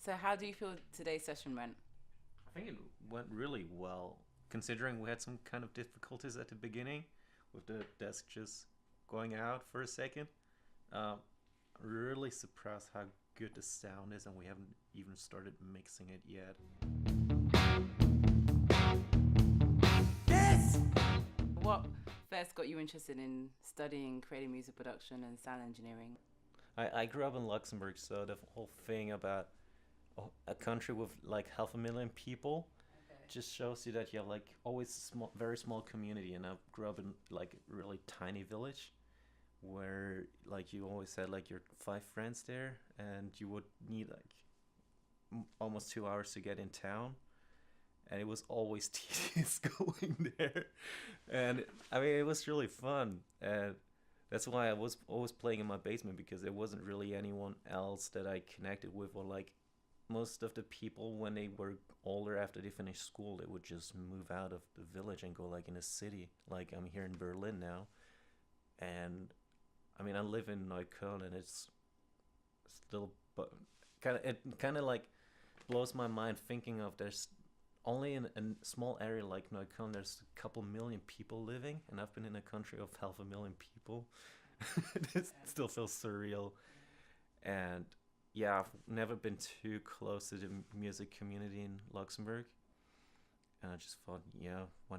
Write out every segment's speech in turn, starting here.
So, how do you feel today's session went? I think it went really well, considering we had some kind of difficulties at the beginning with the desk just going out for a second. Um, really surprised how good the sound is, and we haven't even started mixing it yet. What first got you interested in studying creative music production and sound engineering? I grew up in Luxembourg, so the whole thing about a country with like half a million people just shows you that you have like always small, very small community. And I grew up in like a really tiny village where like you always had like your five friends there, and you would need like almost 2 hours to get in town, and it was always tedious going there. And I mean, it was really fun, and that's why I was always playing in my basement, because there wasn't really anyone else that I connected with. Or like most of the people, when they were older after they finished school, they would just move out of the village and go like in a city. Like I'm here in Berlin now, and I mean I live in Neukölln, and it's still, but kind of like blows my mind thinking of there's only in a small area like Neukölln, there's a couple million people living, and I've been in a country of half a million people. It still feels surreal. And yeah, I've never been too close to the music community in Luxembourg. And I just thought, yeah, why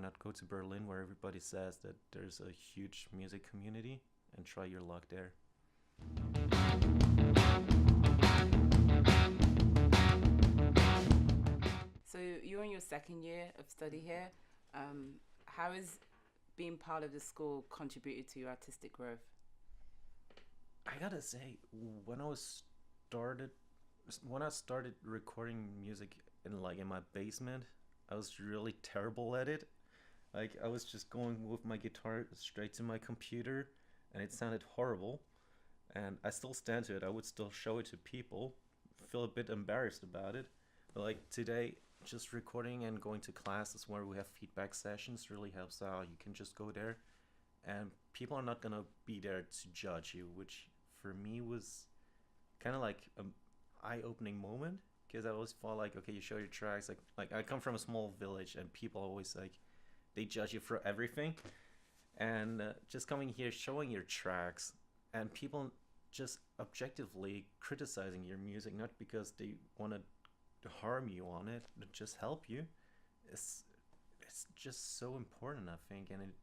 not go to Berlin, where everybody says that there's a huge music community, and try your luck there. So, you're in your second year of study here. How has being part of the school contributed to your artistic growth? I gotta say, when I was started, when I started recording music in my basement, I was really terrible at it. Like I was just going with my guitar straight to my computer, and it sounded horrible. And I still stand to it. I would still show it to people. Feel a bit embarrassed about it, but like today, just recording and going to classes where we have feedback sessions really helps out. You can just go there, and people are not gonna be there to judge you, which for me was kind of like an eye-opening moment, because I always felt like, okay, you show your tracks, like I come from a small village, and people always like they judge you for everything. And just coming here, showing your tracks, and people just objectively criticizing your music, not because they want to harm you on it, but just help you. It's it's just so important, I think, and it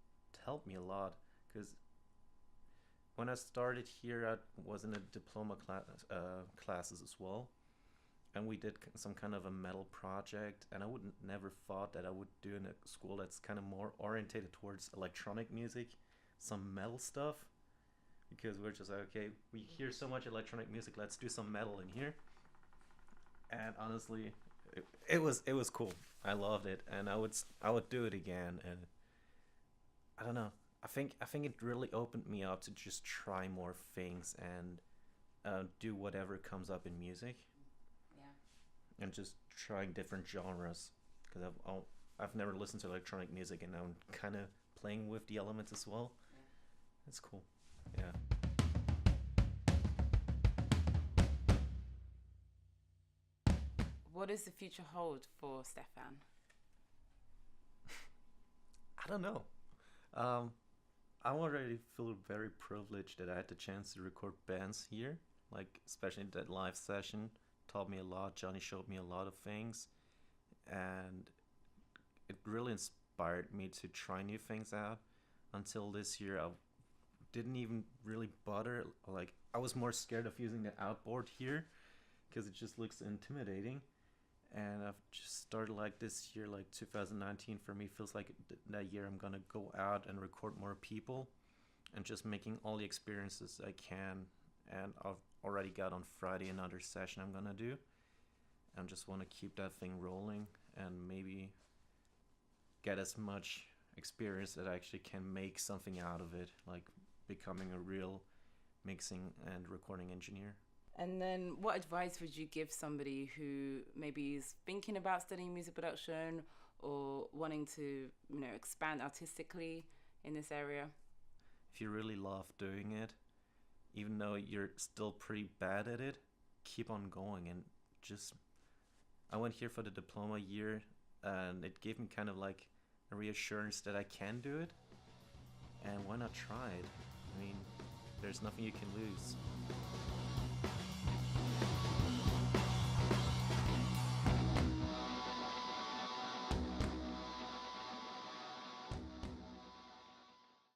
helped me a lot, because when I started here, I was in a diploma classes as well, and we did some kind of a metal project. And I would never thought that I would do in a school that's kind of more orientated towards electronic music, some metal stuff, because we're just like, okay, we hear so much electronic music, let's do some metal in here. And honestly, it was cool. I loved it, and I would do it again. And I don't know. I think it really opened me up to just try more things, and do whatever comes up in music, Yeah. and just trying different genres, because I've never listened to electronic music, and I'm kind of playing with the elements as well. It's cool. Yeah. What does the future hold for Stefan? I don't know. Um, I already feel very privileged that I had the chance to record bands here, like especially that live session. Taught me a lot. Johnny showed me a lot of things, and it really inspired me to try new things out. Until this year, I didn't even really bother. Like I was more scared of using the outboard here, because it just looks intimidating. And I've just started like this year, like 2019 for me feels like that year I'm gonna go out and record more people, and just making all the experiences I can. And I've already got on Friday another session I'm gonna do. I just want to keep that thing rolling, and maybe get as much experience that I actually can make something out of it, like becoming a real mixing and recording engineer. And then, what advice would you give somebody who maybe is thinking about studying music production or wanting to, expand artistically in this area? If you really love doing it, even though you're still pretty bad at it, keep on going and just I went here for the diploma year, and it gave me kind of like a reassurance that I can do it, and why not try it? I mean, there's nothing you can lose.